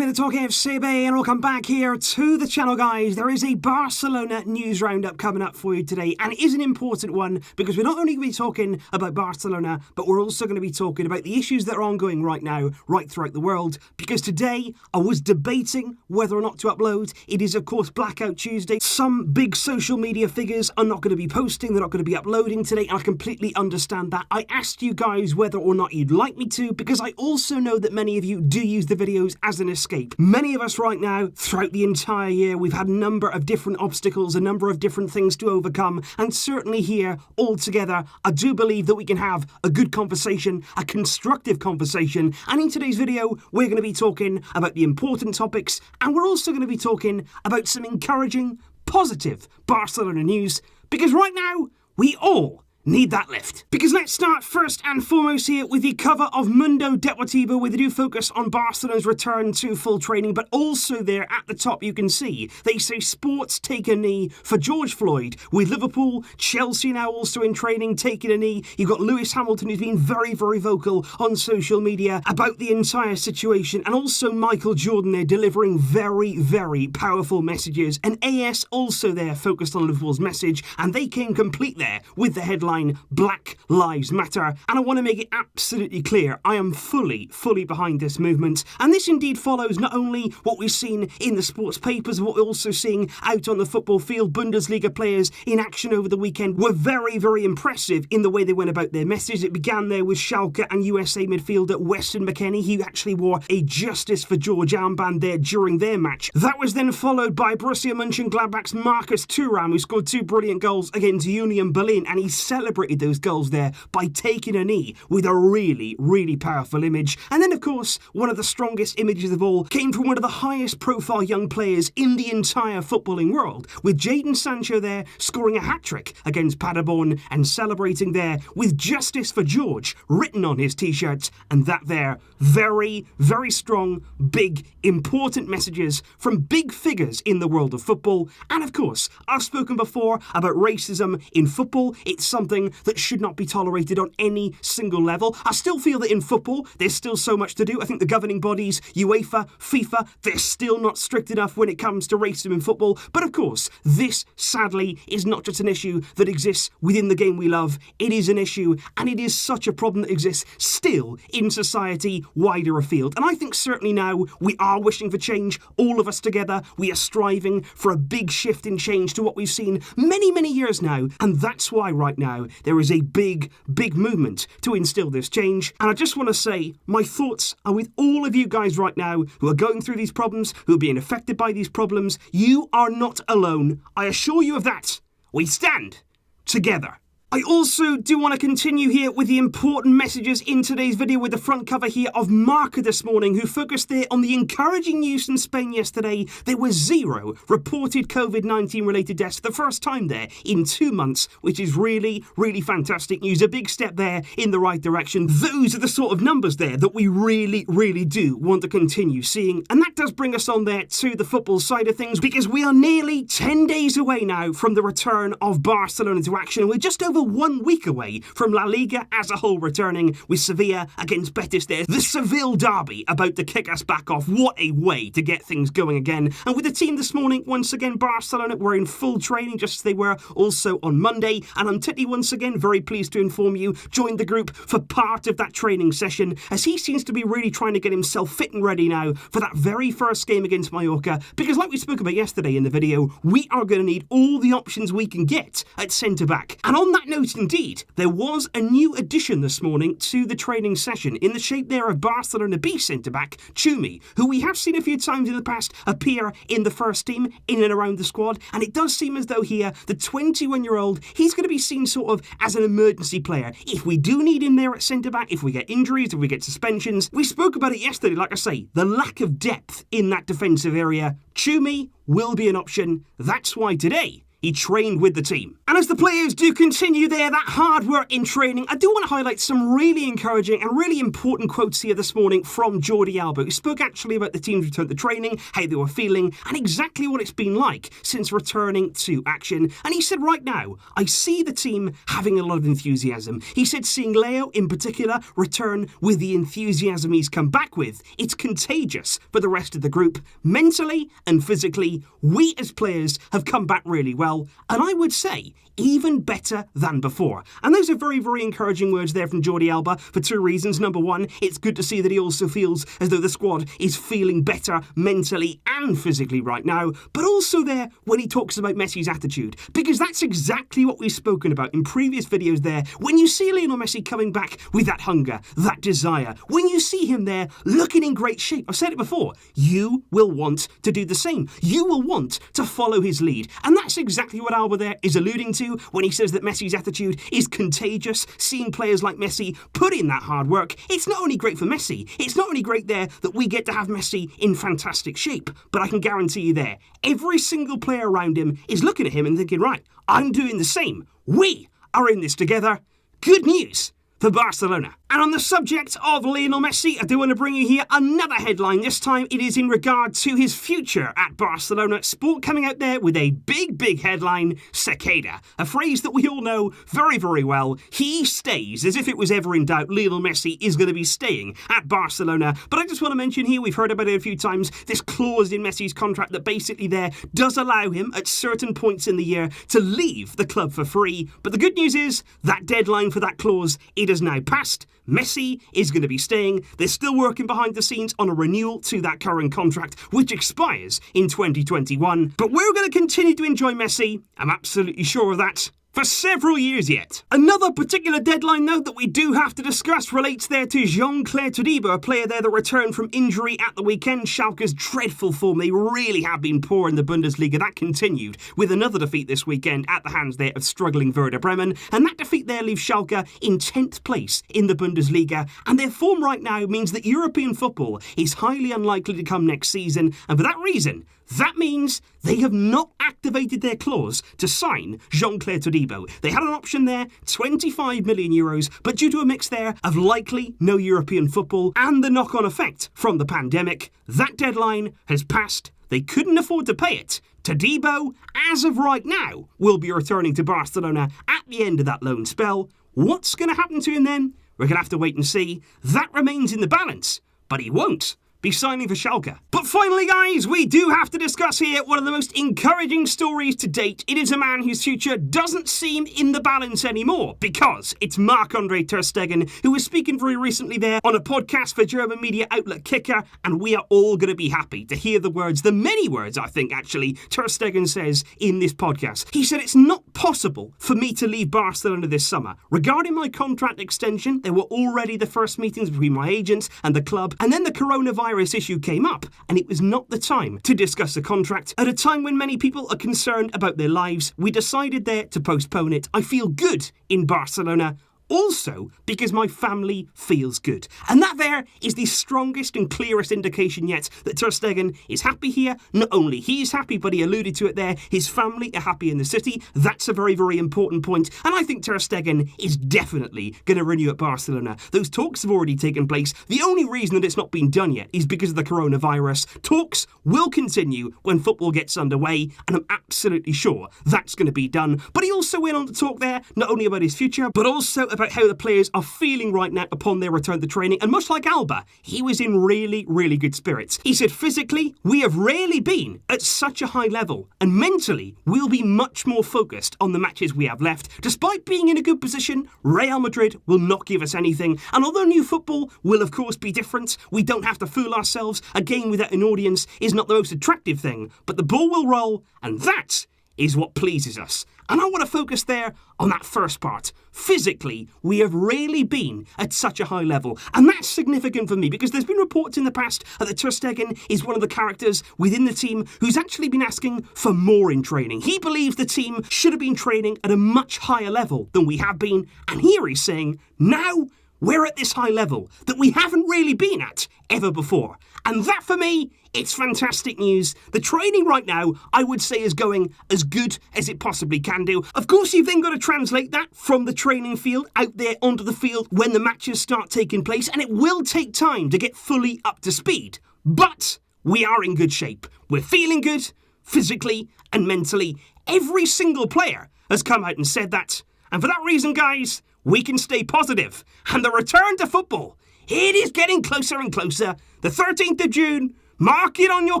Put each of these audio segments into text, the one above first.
Welcome to TalkFCB and welcome back here to the channel, guys. There is a Barcelona News Round-Up coming up for you today, and it is an important one because we're not only going to be talking about Barcelona, but we're also going to be talking about the issues that are ongoing right now, right throughout the world. Because today, I was debating whether or not to upload. It is, of course, Blackout Tuesday. Some big social media figures are not going to be posting, they're not going to be uploading today, and I completely understand that. I asked you guys whether or not you'd like me to, because I also know that many of you do use the videos as an escape. Many of us right now, throughout the entire year, we've had a number of different obstacles, a number of different things to overcome, and certainly here, all together, I do believe that we can have a good conversation, a constructive conversation, and in today's video, we're going to be talking about the important topics, and we're also going to be talking about some encouraging, positive Barcelona news, because right now, we all need that lift. Because let's start first and foremost here with the cover of Mundo Deportivo, where they do focus on Barcelona's return to full training, but also there at the top you can see they say sports take a knee for George Floyd, with Liverpool, Chelsea now also in training taking a knee. You've got Lewis Hamilton, who's been very, very vocal on social media about the entire situation, and also Michael Jordan there delivering very, very powerful messages, and AS also there focused on Liverpool's message, and they came complete there with the headline Black Lives Matter. And I want to make it absolutely clear, I am fully behind this movement. And this indeed follows not only what we've seen in the sports papers, what we're also seeing out on the football field. Bundesliga players in action over the weekend were very, very impressive in the way they went about their message. It began there with Schalke and USA midfielder Weston McKennie, who actually wore a Justice for George armband there during their match. That was then followed by Borussia Mönchengladbach's Marcus Thuram, who scored two brilliant goals against Union Berlin, and he celebrated those goals there by taking a knee with a really, really powerful image. And then, of course, one of the strongest images of all came from one of the highest profile young players in the entire footballing world, with Jadon Sancho there scoring a hat-trick against Paderborn and celebrating there with Justice for George written on his t-shirt. And that there, very, very strong, big, important messages from big figures in the world of football. And of course, I've spoken before about racism in football. It's something that should not be tolerated on any single level. I still feel that in football, there's still so much to do. I think the governing bodies, UEFA, FIFA, they're still not strict enough when it comes to racism in football. But of course, this, sadly, is not just an issue that exists within the game we love. It is an issue, and it is such a problem that exists still in society wider afield. And I think certainly now we are wishing for change, all of us together. We are striving for a big shift in change to what we've seen many, many years now. And that's why right now there is a big, big movement to instill this change. And I just want to say my thoughts are with all of you guys right now who are going through these problems, who are being affected by these problems. You are not alone. I assure you of that. We stand together. I also do want to continue here with the important messages in today's video with the front cover here of Marca this morning, who focused there on the encouraging news in Spain yesterday. There were 0 reported COVID-19 related deaths for the first time there in 2 months, which is really, really fantastic news. A big step there in the right direction. Those are the sort of numbers there that we really, really do want to continue seeing. And that does bring us on there to the football side of things, because we are nearly 10 days away now from the return of Barcelona to action. We're just over 1 week away from La Liga as a whole returning, with Sevilla against Betis there. The Seville derby about to kick us back off. What a way to get things going again. And with the team this morning, once again, Barcelona were in full training just as they were also on Monday. And Umtiti, once again, very pleased to inform you, joined the group for part of that training session, as he seems to be really trying to get himself fit and ready now for that very first game against Mallorca. Because like we spoke about yesterday in the video, we are going to need all the options we can get at centre-back. And on that note, indeed, there was a new addition this morning to the training session in the shape there of Barcelona B centre-back Chumi, who we have seen a few times in the past appear in the first team, in and around the squad, and it does seem as though here, the 21-year-old, he's going to be seen sort of as an emergency player. If we do need him there at centre-back, if we get injuries, if we get suspensions, we spoke about it yesterday, like I say, the lack of depth in that defensive area. Chumi will be an option. That's why today he trained with the team. And as the players do continue that hard work in training, I do want to highlight some really encouraging and really important quotes here this morning from Jordi Alba, who spoke actually about the team's return to training, how they were feeling, and exactly what it's been like since returning to action. And he said, right now, I see the team having a lot of enthusiasm. He said seeing Leo in particular return with the enthusiasm he's come back with, it's contagious for the rest of the group. Mentally and physically, we as players have come back really well, and I would say even better than before. And those are very, very encouraging words there from Jordi Alba for two reasons. Number one, it's good to see that he also feels as though the squad is feeling better mentally and physically right now, but also there when he talks about Messi's attitude, because that's exactly what we've spoken about in previous videos there. When you see Lionel Messi coming back with that hunger, that desire, when you see him there looking in great shape, I've said it before, you will want to do the same. You will want to follow his lead. And that's exactly what Alba there is alluding to when he says that Messi's attitude is contagious. Seeing players like Messi put in that hard work, it's not only great for Messi, it's not only great there that we get to have Messi in fantastic shape, but I can guarantee you there, every single player around him is looking at him and thinking, right, I'm doing the same. We are in this together. Good news for Barcelona. And on the subject of Lionel Messi, I do want to bring you here another headline. This time it is in regard to his future at Barcelona. Sport coming out there with a big headline, Cicada. A phrase that we all know very, very well. He stays, as if it was ever in doubt, Lionel Messi is going to be staying at Barcelona. But I just want to mention here, we've heard about it a few times, this clause in Messi's contract that basically there does allow him at certain points in the year to leave the club for free. But the good news is that deadline for that clause, it has now passed. Messi is going to be staying. They're still working behind the scenes on a renewal to that current contract, which expires in 2021. But we're going to continue to enjoy Messi. I'm absolutely sure of that. For several years yet. Another particular deadline note that we do have to discuss relates there to Jean-Claire Todibo, a player there that returned from injury at the weekend. Schalke's dreadful form, they really have been poor in the Bundesliga. That continued with another defeat this weekend at the hands there of struggling Werder Bremen, and that defeat there leaves Schalke in 10th place in the Bundesliga, and their form right now means that European football is highly unlikely to come next season, and for that reason, that means they have not activated their clause to sign Jean-Claire Todibo. They had an option there, 25 million euros, but due to a mix there of likely no European football and the knock-on effect from the pandemic, that deadline has passed. They couldn't afford to pay it. Todibo, as of right now, will be returning to Barcelona at the end of that loan spell. What's going to happen to him then? We're going to have to wait and see. That remains in the balance, but he won't be signing for Schalke. But finally, guys, we do have to discuss here one of the most encouraging stories to date. It is a man whose future doesn't seem in the balance anymore, because it's Marc-André Ter Stegen, who was speaking very recently there on a podcast for German media outlet Kicker, and we are all going to be happy to hear the words, the many words, I think, actually, Ter Stegen says in this podcast. He said, it's not possible for me to leave Barcelona this summer. Regarding my contract extension, there were already the first meetings between my agents and the club, and then the coronavirus issue came up, and it was not the time to discuss the contract. At a time when many people are concerned about their lives, we decided there to postpone it. I feel good in Barcelona. Also, because my family feels good. And that there is the strongest and clearest indication yet that Ter Stegen is happy here. Not only he's happy, but he alluded to it there, his family are happy in the city. That's a very, very important point. And I think Ter Stegen is definitely going to renew at Barcelona. Those talks have already taken place. The only reason that it's not been done yet is because of the coronavirus. Talks will continue when football gets underway, and I'm absolutely sure that's going to be done. But he also went on to talk there, not only about his future, but also about how the players are feeling right now upon their return to training, and much like Alba, he was in really, really good spirits. He said, physically, we have rarely been at such a high level, and mentally, we'll be much more focused on the matches we have left. Despite being in a good position, Real Madrid will not give us anything, and although new football will of course be different, we don't have to fool ourselves. A game without an audience is not the most attractive thing, but the ball will roll, and that is what pleases us. And I want to focus there on that first part. Physically, we have rarely been at such a high level. And that's significant for me because there's been reports in the past that Ter Stegen is one of the characters within the team who's actually been asking for more in training. He believes the team should have been training at a much higher level than we have been. And here he's saying, now we're at this high level that we haven't really been at ever before. And that, for me, it's fantastic news. The training right now, I would say, is going as good as it possibly can do. Of course, you've then got to translate that from the training field out there onto the field when the matches start taking place, and it will take time to get fully up to speed. But we are in good shape. We're feeling good, physically and mentally. Every single player has come out and said that. And for that reason, guys, we can stay positive. And the return to football, it is getting closer and closer. The 13th of June, mark it on your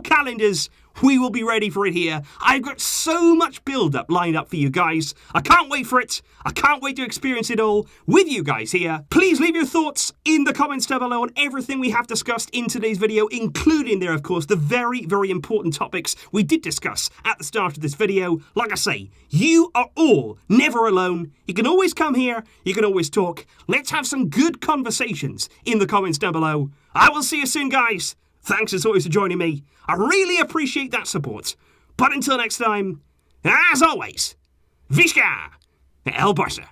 calendars. We will be ready for it here. I've got so much build-up lined up for you guys. I can't wait for it. I can't wait to experience it all with you guys here. Please leave your thoughts in the comments down below on everything we have discussed in today's video, including there, of course, the very, very important topics we did discuss at the start of this video. Like I say, you are all never alone. You can always come here. You can always talk. Let's have some good conversations in the comments down below. I will see you soon, guys. Thanks as always for joining me. I really appreciate that support. But until next time, as always, Visca El Barça.